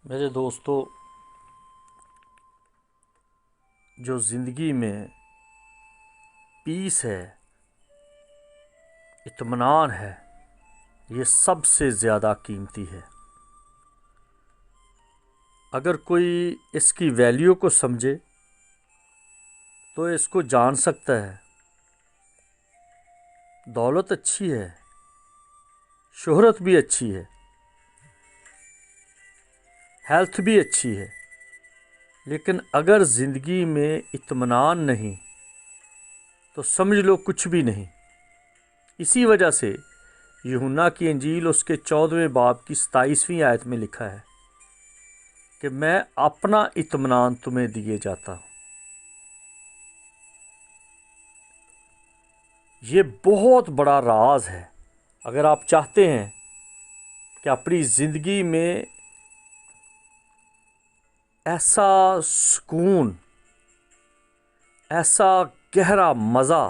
میرے دوستو، جو زندگی میں پیس ہے، اطمینان ہے، یہ سب سے زیادہ قیمتی ہے۔ اگر کوئی اس کی ویلیو کو سمجھے تو اس کو جان سکتا ہے۔ دولت اچھی ہے، شہرت بھی اچھی ہے، ہیلتھ بھی اچھی ہے، لیکن اگر زندگی میں اطمینان نہیں تو سمجھ لو کچھ بھی نہیں۔ اسی وجہ سے یوحنا کی انجیل اس کے 14ویں باب کی 27ویں آیت میں لکھا ہے کہ میں اپنا اطمینان تمہیں دیے جاتا ہوں۔ یہ بہت بڑا راز ہے۔ اگر آپ چاہتے ہیں کہ اپنی زندگی میں ایسا سکون، ایسا گہرا مزہ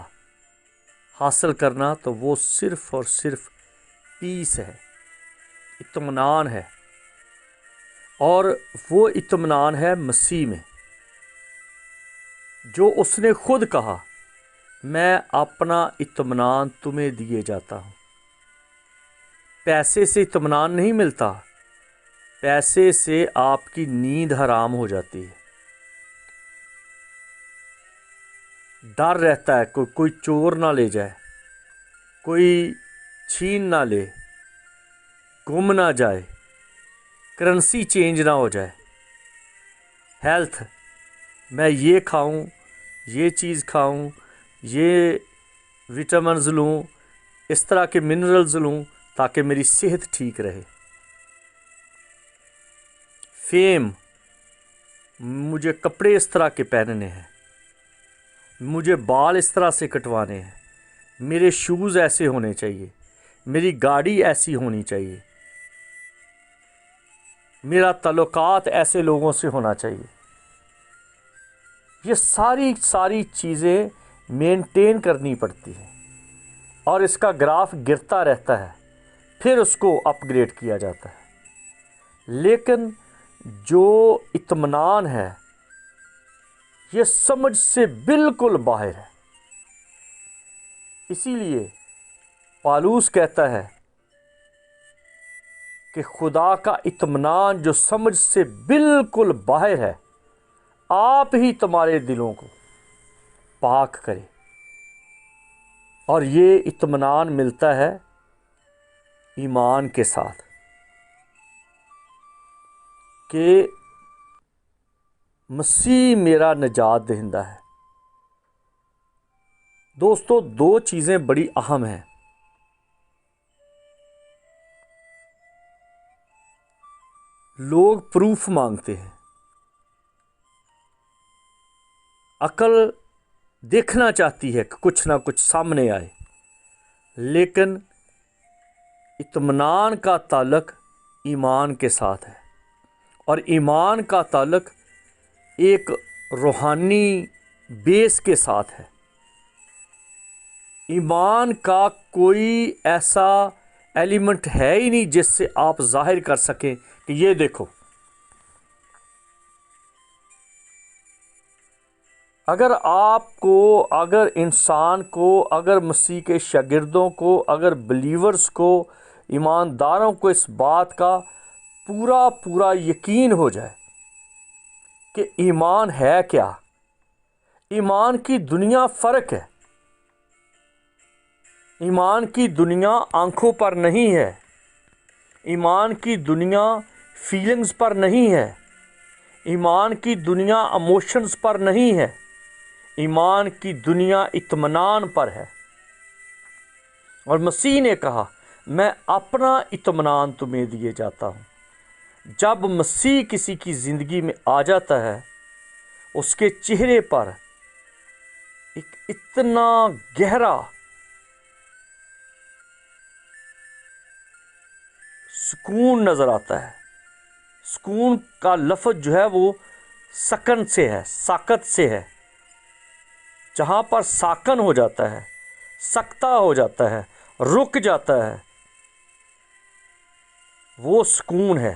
حاصل کرنا، تو وہ صرف اور صرف پیس ہے، اطمینان ہے، اور وہ اطمینان ہے مسیح میں، جو اس نے خود کہا میں اپنا اطمینان تمہیں دیے جاتا ہوں۔ پیسے سے اطمینان نہیں ملتا، پیسے سے آپ کی نیند حرام ہو جاتی ہے۔ ڈر رہتا ہے کوئی چور نہ لے جائے، کوئی چھین نہ لے، گم نہ جائے، کرنسی چینج نہ ہو جائے۔ ہیلتھ، میں یہ کھاؤں، یہ چیز کھاؤں، یہ وٹامنز لوں، اس طرح کے منرلز لوں تاکہ میری صحت ٹھیک رہے۔ فیم، مجھے کپڑے اس طرح کے پہننے ہیں، مجھے بال اس طرح سے کٹوانے ہیں، میرے شوز ایسے ہونے چاہیے، میری گاڑی ایسی ہونی چاہیے، میرا تعلقات ایسے لوگوں سے ہونا چاہیے۔ یہ ساری چیزیں مینٹین کرنی پڑتی ہیں، اور اس کا گراف گرتا رہتا ہے، پھر اس کو اپ گریڈ کیا جاتا ہے۔ لیکن جو اطمینان ہے، یہ سمجھ سے بالکل باہر ہے۔ اسی لیے پالوس کہتا ہے کہ خدا کا اطمینان جو سمجھ سے بالکل باہر ہے، آپ ہی تمہارے دلوں کو پاک کرے۔ اور یہ اطمینان ملتا ہے ایمان کے ساتھ، کہ مسیح میرا نجات دہندہ ہے۔ دوستو، دو چیزیں بڑی اہم ہیں۔ لوگ پروف مانگتے ہیں، عقل دیکھنا چاہتی ہے کہ کچھ نہ کچھ سامنے آئے، لیکن اطمینان کا تعلق ایمان کے ساتھ ہے، اور ایمان کا تعلق ایک روحانی بیس کے ساتھ ہے۔ ایمان کا کوئی ایسا ایلیمنٹ ہے ہی نہیں جس سے آپ ظاہر کر سکیں کہ یہ دیکھو۔ اگر انسان کو، اگر مسیح کے شاگردوں کو، اگر بلیورز کو، ایمانداروں کو اس بات کا پورا یقین ہو جائے کہ ایمان ہے کیا، ایمان کی دنیا فرق ہے۔ ایمان کی دنیا آنکھوں پر نہیں ہے، ایمان کی دنیا فیلنگز پر نہیں ہے، ایمان کی دنیا ایموشنز پر نہیں ہے، ایمان کی دنیا اطمینان پر ہے۔ اور مسیح نے کہا میں اپنا اطمینان تمہیں دیے جاتا ہوں۔ جب مسیح کسی کی زندگی میں آ جاتا ہے، اس کے چہرے پر ایک اتنا گہرا سکون نظر آتا ہے۔ سکون کا لفظ جو ہے وہ سکن سے ہے، ساکت سے ہے۔ جہاں پر ساکن ہو جاتا ہے، سکتا ہو جاتا ہے، رک جاتا ہے، وہ سکون ہے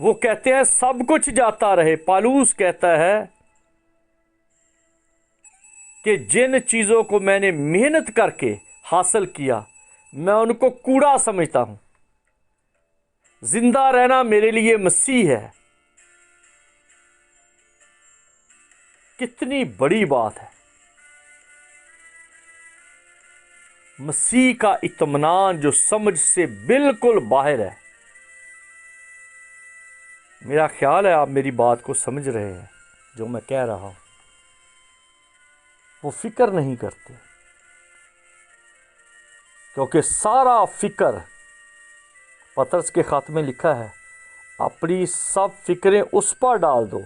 وہ کہتے ہیں سب کچھ جاتا رہے. پالوس کہتا ہے کہ جن چیزوں کو میں نے محنت کر کے حاصل کیا میں ان کو کوڑا سمجھتا ہوں. زندہ رہنا میرے لیے مسیح ہے. کتنی بڑی بات ہے. مسیح کا اطمینان جو سمجھ سے بالکل باہر ہے. میرا خیال ہے آپ میری بات کو سمجھ رہے ہیں جو میں کہہ رہا ہوں. وہ فکر نہیں کرتے کیونکہ سارا فکر پطرس کے خط میں لکھا ہے اپنی سب فکریں اس پر ڈال دو.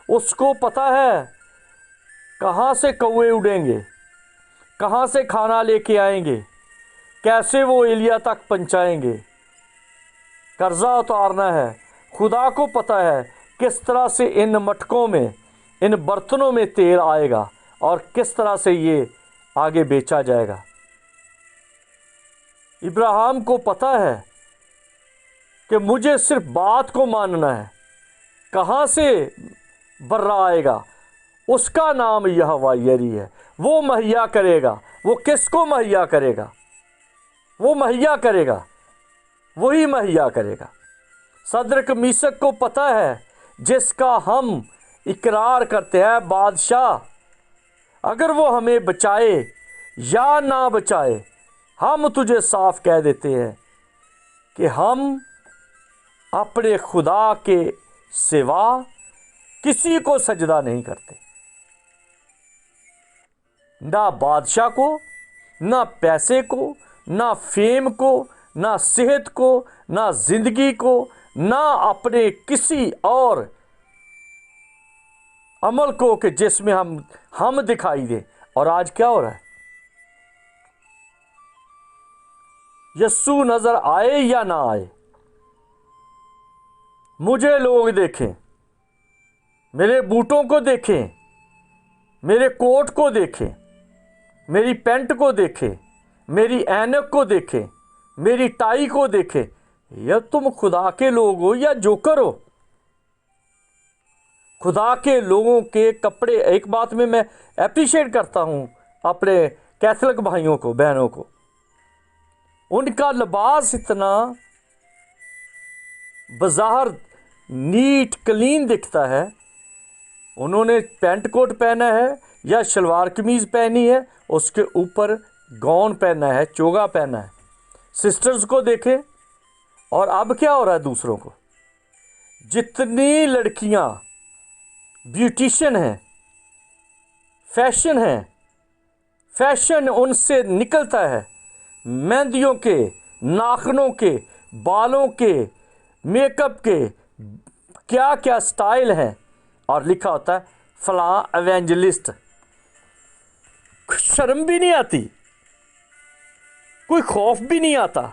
اس کو پتا ہے کہاں سے کوے اڑیں گے, کہاں سے کھانا لے کے آئیں گے, کیسے وہ ایلیا تک پہنچائیں گے. قرضہ اتارنا ہے. خدا کو پتا ہے کس طرح سے ان مٹکوں میں, ان برتنوں میں تیل آئے گا اور کس طرح سے یہ آگے بیچا جائے گا. ابراہیم کو پتا ہے کہ مجھے صرف بات کو ماننا ہے. کہاں سے برہ آئے گا؟ اس کا نام یہوہ یری ہے. وہ مہیا کرے گا. وہ کس کو مہیا کرے گا؟ وہ مہیا کرے گا, وہی مہیا کرے گا. صدرک میثق کو پتا ہے جس کا ہم اقرار کرتے ہیں بادشاہ, اگر وہ ہمیں بچائے یا نہ بچائے ہم تجھے صاف کہہ دیتے ہیں کہ ہم اپنے خدا کے سوا کسی کو سجدہ نہیں کرتے. نہ بادشاہ کو, نہ پیسے کو, نہ فیم کو, نہ صحت کو, نہ زندگی کو, نہ اپنے کسی اور عمل کو کہ جس میں ہم دکھائی دیں. اور آج کیا ہو رہا ہے؟ یسوع نظر آئے یا نہ آئے, مجھے لوگ دیکھیں, میرے بوٹوں کو دیکھیں, میرے کوٹ کو دیکھیں, میری پینٹ کو دیکھیں, میری اینک کو دیکھیں, میری ٹائی کو دیکھیں. یا تم خدا کے لوگ ہو یا جوکر ہو؟ خدا کے لوگوں کے کپڑے, ایک بات میں اپریشیٹ کرتا ہوں اپنے کیتھولک بھائیوں کو, بہنوں کو, ان کا لباس اتنا بظاہر نیٹ کلین دکھتا ہے. انہوں نے پینٹ کوٹ پہنا ہے یا شلوار قمیض پہنی ہے, اس کے اوپر گاؤن پہنا ہے, چوگا پہنا ہے. سسٹرز کو دیکھیں. اور اب کیا ہو رہا ہے دوسروں کو؟ جتنی لڑکیاں بیوٹیشین ہیں, فیشن ہیں, فیشن ان سے نکلتا ہے. مہندیوں کے, ناخنوں کے, بالوں کے, میک اپ کے, کیا کیا سٹائل ہیں, اور لکھا ہوتا ہے فلاں ایونجلسٹ. شرم بھی نہیں آتی, کوئی خوف بھی نہیں آتا.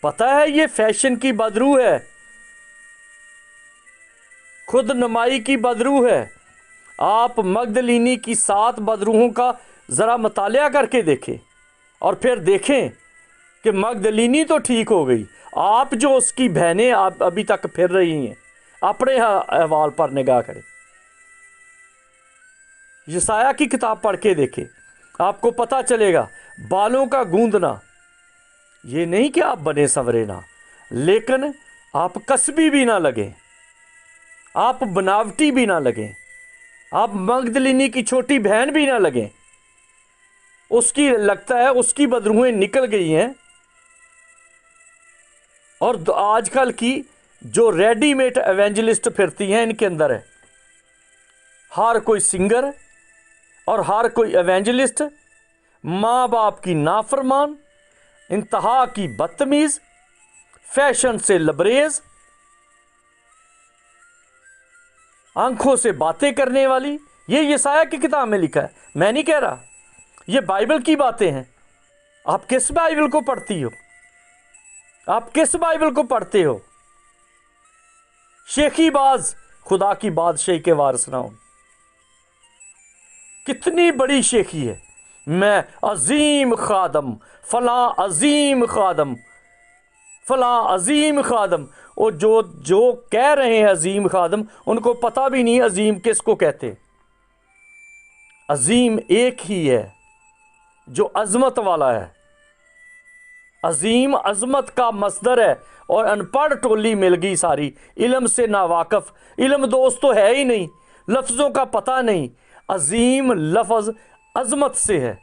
پتہ ہے یہ فیشن کی بدرو ہے, خود نمائی کی بدرو ہے. آپ مگدلینی کی 7 بدروہوں کا ذرا مطالعہ کر کے دیکھیں اور پھر دیکھیں کہ مگدلینی تو ٹھیک ہو گئی, آپ جو اس کی بہنیں آپ ابھی تک پھر رہی ہیں, اپنے احوال پر نگاہ کریں. یسایہ کی کتاب پڑھ کے دیکھیں, آپ کو پتہ چلے گا. بالوں کا گوندنا, یہ نہیں کہ آپ بنے سنورے نہ, لیکن آپ کسبی بھی نہ لگیں, آپ بناوٹی بھی نہ لگیں, آپ مگدلینی کی چھوٹی بہن بھی نہ لگیں. اس کی لگتا ہے اس کی بدروہیں نکل گئی ہیں. اور آج کل کی جو ریڈی میڈ ایونجلسٹ پھرتی ہیں, ان کے اندر ہے ہر کوئی سنگر اور ہر کوئی ایونجلسٹ, ماں باپ کی نافرمان, انتہا کی بدتمیز, فیشن سے لبریز, آنکھوں سے باتیں کرنے والی. یہ یسایہ کی کتاب میں لکھا ہے, میں نہیں کہہ رہا, یہ بائبل کی باتیں ہیں. آپ کس بائبل کو پڑھتی ہو؟ آپ کس بائبل کو پڑھتے ہو؟ شیخی باز خدا کی بادشاہی کے وارث نہ ہوں. کتنی بڑی شیخی ہے, میں عظیم خادم, فلاں عظیم خادم, فلاں عظیم خادم. اور جو کہہ رہے ہیں عظیم خادم، ان کو پتہ بھی نہیں عظیم کس کو کہتے۔ عظیم ایک ہی ہے جو عظمت والا ہے۔ عظیم عظمت کا مصدر ہے، اور ان پڑھ ٹولی مل گئی ساری علم سے ناواقف، علم دوست تو ہے ہی نہیں، لفظوں کا پتہ نہیں۔ عظیم لفظ عظمت سے ہے،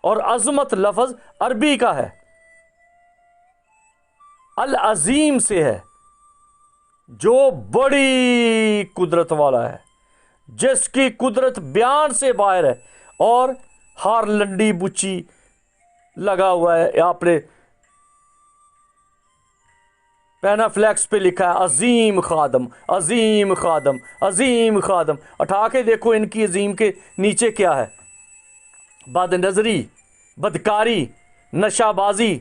اور عظمت لفظ عربی کا ہے، العظیم سے ہے، جو بڑی قدرت والا ہے، جس کی قدرت بیان سے باہر ہے۔ اور ہر لنڈی بچی لگا ہوا ہے، آپ نے پینا فلیکس پہ لکھا ہے عظیم خادم، عظیم خادم، عظیم خادم۔ اٹھا کے دیکھو ان کی عظیم کے نیچے کیا ہے؟ بد نظری، بدکاری، نشہ بازی،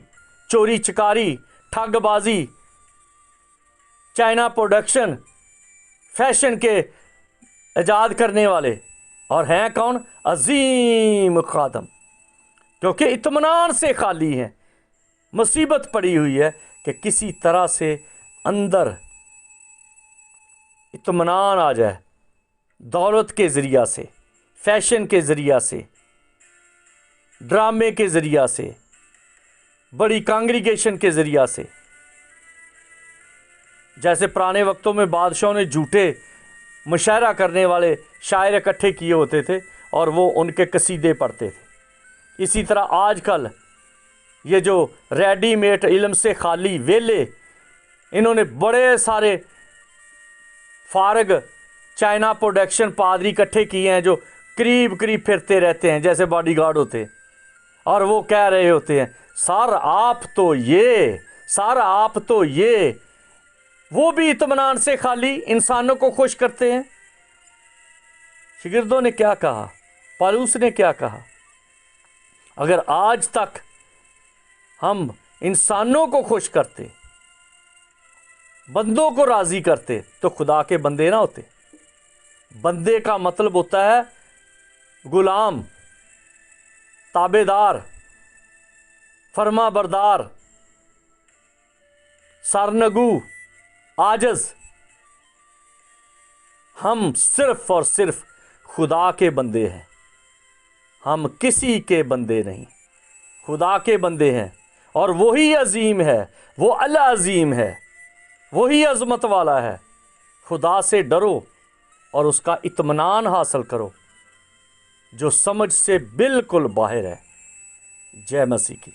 چوری چکاری، ٹھگ بازی، چائنا پروڈکشن، فیشن کے ایجاد کرنے والے، اور ہیں کون؟ عظیم خادم، کیونکہ اطمینان سے خالی ہیں۔ مصیبت پڑی ہوئی ہے کہ کسی طرح سے اندر اطمینان آ جائے، دولت کے ذریعہ سے، فیشن کے ذریعہ سے، ڈرامے کے ذریعہ سے، بڑی کانگریگیشن کے ذریعہ سے۔ جیسے پرانے وقتوں میں بادشاہوں نے جھوٹے مشاعرہ کرنے والے شاعر اکٹھے کیے ہوتے تھے، اور وہ ان کے قصیدے پڑھتے تھے۔ اسی طرح آج کل یہ جو ریڈی میڈ علم سے خالی ویلے، انہوں نے بڑے سارے فارغ چائنا پروڈکشن پادری اکٹھے کیے ہیں، جو قریب قریب پھرتے رہتے ہیں جیسے باڈی گارڈ ہوتے ہیں، اور وہ کہہ رہے ہوتے ہیں سر آپ تو یہ، سر آپ تو یہ۔ وہ بھی اطمینان سے خالی انسانوں کو خوش کرتے ہیں۔ شاگردوں نے کیا کہا؟ پالوس نے کیا کہا؟ اگر آج تک ہم انسانوں کو خوش کرتے، بندوں کو راضی کرتے، تو خدا کے بندے نہ ہوتے۔ بندے کا مطلب ہوتا ہے غلام، تابع دار، فرما بردار، سرنگو، عاجز۔ ہم صرف اور صرف خدا کے بندے ہیں، ہم کسی کے بندے نہیں، خدا کے بندے ہیں۔ اور وہی عظیم ہے، وہ العظیم ہے، وہی عظمت والا ہے۔ خدا سے ڈرو اور اس کا اطمینان حاصل کرو، جو سمجھ سے بالکل باہر ہے۔ جے مسیح کی۔